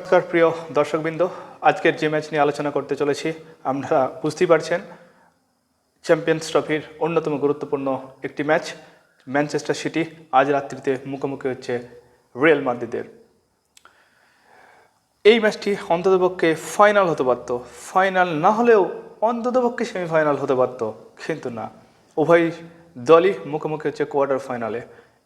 নমস্কার প্রিয় দর্শকবৃন্দ, আজকের যে ম্যাচ নিয়ে আলোচনা করতে চলেছি আপনারা বুঝতেই পারছেন, চ্যাম্পিয়ন্স ট্রফির অন্যতম গুরুত্বপূর্ণ একটি ম্যাচ। ম্যানচেস্টার সিটি আজ রাত্রিতে মুখোমুখি হচ্ছে রিয়াল মাদ্রিদের। এই ম্যাচটি অন্ততপক্ষে ফাইনাল হতে পারত, ফাইনাল না হলেও অন্ততপক্ষে সেমিফাইনাল হতে পারত, কিন্তু না, উভয় দলই মুখোমুখি হচ্ছে কোয়ার্টার ফাইনালে।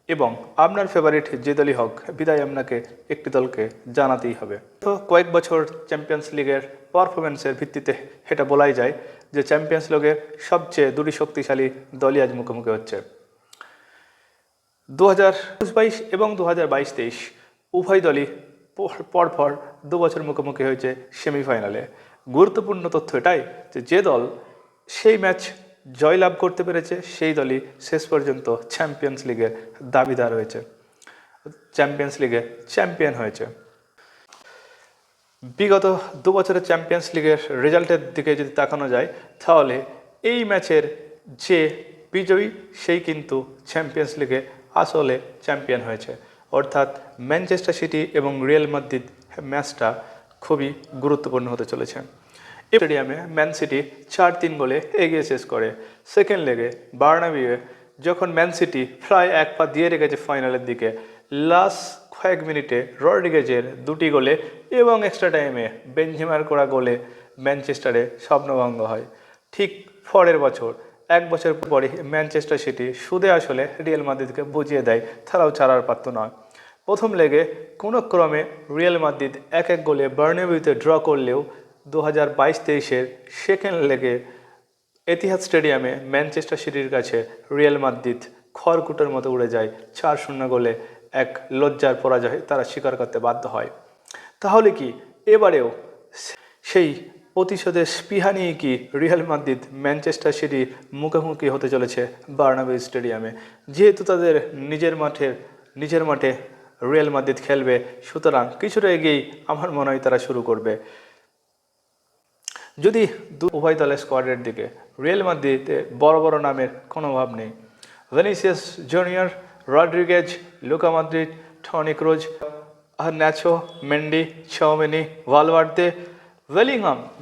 এবং আপনার ফেভারিট যে দলই হোক, বিদায় আপনাকে একটি দলকে জানাতেই হবে। তো কয়েক বছর চ্যাম্পিয়ন্স লিগের পারফরমেন্সের ভিত্তিতে এটা বলাই যায় যে চ্যাম্পিয়ন্স লিগের সবচেয়ে দুটি শক্তিশালী দলই আজ মুখোমুখি হচ্ছে। 2022 এবং 2022-23 উভয় দলই পরপর 2 বছর মুখোমুখি হয়েছে সেমিফাইনালে। গুরুত্বপূর্ণ তথ্য এটাই যে দল সেই ম্যাচ জয়লাভ করতে পেরেছে সেই দলই শেষ পর্যন্ত চ্যাম্পিয়ন্স লিগের দাবিদার হয়েছে, চ্যাম্পিয়ন্স লিগে চ্যাম্পিয়ন হয়েছে। বিগত 2 বছরের চ্যাম্পিয়ন্স লিগের রেজাল্টের দিকে যদি তাকানো যায়, তাহলে এই ম্যাচের যে বিজয়ী সেই কিন্তু চ্যাম্পিয়ন্স লিগে আসলে চ্যাম্পিয়ন হয়েছে। অর্থাৎ ম্যানচেস্টার সিটি এবং রিয়াল মাদ্রিদ ম্যাচটা খুবই গুরুত্বপূর্ণ হতে চলেছে। স্টেডিয়ামে ম্যান সিটি 4-3 গোলে এগিয়ে শেষ করে। সেকেন্ড লেগে বার্নাবিউয়ে যখন ম্যান সিটি প্রায় এক পা দিয়ে রেখেছে ফাইনালের দিকে, লাস্ট কয়েক মিনিটে রড্রিগেজের 2টি গোলে এবং এক্সট্রা টাইমে বেনজেমার করা গোলে ম্যানচেস্টারে স্বপ্নভঙ্গ হয়। ঠিক পরের বছর, 1 বছর পরে ম্যানচেস্টার সিটি সুদে আসলে রিয়াল মাদ্রিদকে বুঝিয়ে দেয় তারাও ছাড়ার পারত নয়। প্রথম লেগে কোনো ক্রমে রিয়াল মাদ্রিদ 1-1 গোলে বার্নাবিউতে ড্র করলেও 2022-23-এর সেকেন্ড লেগে এতিহাদ স্টেডিয়ামে ম্যানচেস্টার সিটির কাছে রিয়াল মাদ্রিদ খড়কুটোর মতো উড়ে যায়। 4-0 গোলে এক লজ্জার পরাজয় তারা স্বীকার করতে বাধ্য হয়। তাহলে কি এবারেও সেই প্রতিশোধের স্পৃহা নিয়ে কি রিয়াল মাদ্রিদ ম্যানচেস্টার সিটির মুখোমুখি হতে চলেছে বার্নাবিউ স্টেডিয়ামে? যেহেতু তাদের নিজের মাঠে রিয়াল মাদ্রিদ খেলবে, সুতরাং কিছুটা এগিয়েই আমার মনে হয় তারা শুরু করবে। যদি উভয় দলের স্কোয়াডের দিকে রিয়াল মাদ্রিদে বড় বড় নামের কোনো অভাব নেই। Vinicius Junior, Rodriguez, Luka Modric, Toni Kroos, Nacho, Mendy, Tchouameni, Valverde,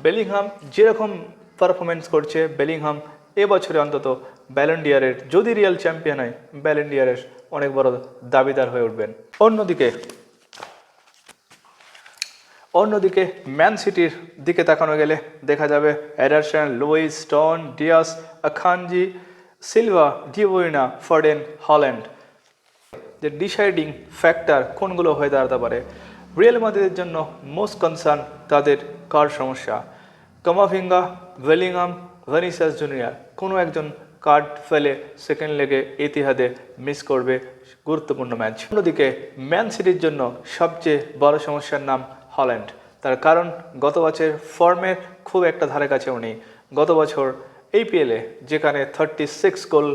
Bellingham যেরকম পারফরমেন্স করছে, বেলিংহাম এবছরে অন্তত ব্যালন ডি'অরের, যদি রিয়াল চ্যাম্পিয়ন হয়, ব্যালন ডি'অরের অনেক বড় দাবিদার হয়ে উঠবেন। অন্যদিকে ম্যান সিটির দিকে তাকানো গেলে দেখা যাবে Ederson, Lewis, Stone, Dias, Akanji, Silva, De Bruyne, Foden, Haaland. যে ডিসাইডিং ফ্যাক্টর কোনগুলো হয়ে দাঁড়াতে পারে রিয়াল মাদ্রিদের জন্য? মোস্ট কনসার্ন তাদের কার্ড সমস্যা। কামাভিঙ্গা, বেলিংহাম, ভিনিসিয়াস জুনিয়র কোনো একজন কার্ড ফেলে সেকেন্ড লেগে ইতিহাদে মিস করবে গুরুত্বপূর্ণ ম্যাচ। অন্যদিকে ম্যান সিটির জন্য সবচেয়ে বড় সমস্যার নাম হল্যান্ড। তার কারণ গত বছর ফর্মের খুব একটা ধারে কাছেও নেই। গত বছর APL-এ যেখানে 36 গোল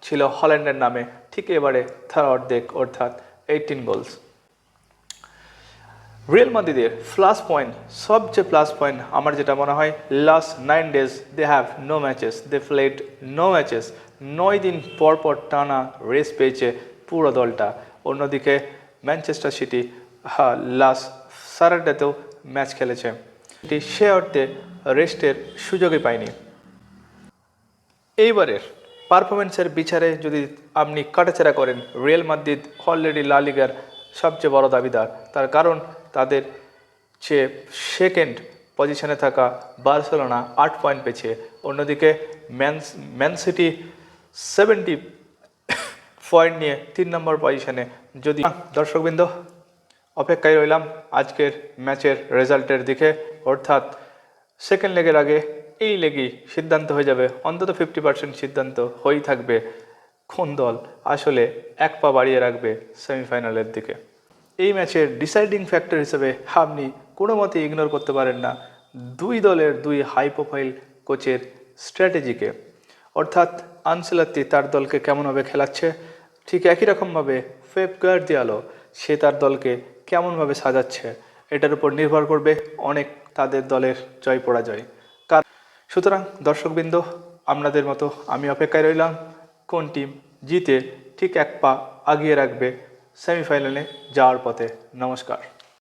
ছিল হল্যান্ডের নামে, ঠিক এবারে তার অর্ধেক, অর্থাৎ 18 গোলস। রিয়াল মাদ্রিদের সবচেয়ে প্লাস পয়েন্ট আমার যেটা মনে হয়, last 9 days they have no matches, they played no matches. 9 দিন পর টানা রেস পেয়েছে পুরো দলটা। অন্যদিকে ম্যানচেস্টার সিটি লাস্ট স্যাটারডেতেও ম্যাচ খেলেছে, সে অর্থে রেস্টের সুযোগই পায়নি। এইবারের পারফরমেন্সের বিচারে যদি আপনি কাটাছেড়া করেন, রিয়াল মাদ্রিদ অলরেডি লা লিগার সবচেয়ে বড় দাবিদার। তার কারণ তাদের চেয়ে সেকেন্ড পজিশনে থাকা বার্সেলোনা 8 পয়েন্ট পেয়েছে। অন্যদিকে ম্যান সিটি 70 পয়েন্ট নিয়ে 3 নম্বর পজিশনে। যদি দর্শকবৃন্দ, অপেক্ষায় রইলাম আজকের ম্যাচের রেজাল্টের দিকে। অর্থাৎ সেকেন্ড লেগের আগে এই লেগই সিদ্ধান্ত হয়ে যাবে, অন্তত 50% সিদ্ধান্ত হয়েই থাকবে কোন দল আসলে এক পা বাড়িয়ে রাখবে সেমিফাইনালের দিকে। এই ম্যাচের ডিসাইডিং ফ্যাক্টর হিসেবে আপনি কোনো মতে ইগনোর করতে পারেন না দুই দলের দুই হাই প্রোফাইল কোচের স্ট্র্যাটেজিকে। অর্থাৎ আনচেলত্তি তার দলকে কেমনভাবে খেলাচ্ছে, ঠিক একই রকমভাবে পেপ গার্দিওলা সে তার দলকে কেমনভাবে সাজাচ্ছে, এটার উপর নির্ভর করবে অনেক তাদের দলের জয় পরাজয়। সুতরাং দর্শকবৃন্দ, আপনাদের মতো আমি অপেক্ষায় রইলাম কোন টিম জিতে ঠিক এক পা আগিয়ে রাখবে সেমিফাইনালে যাওয়ার পথে। নমস্কার।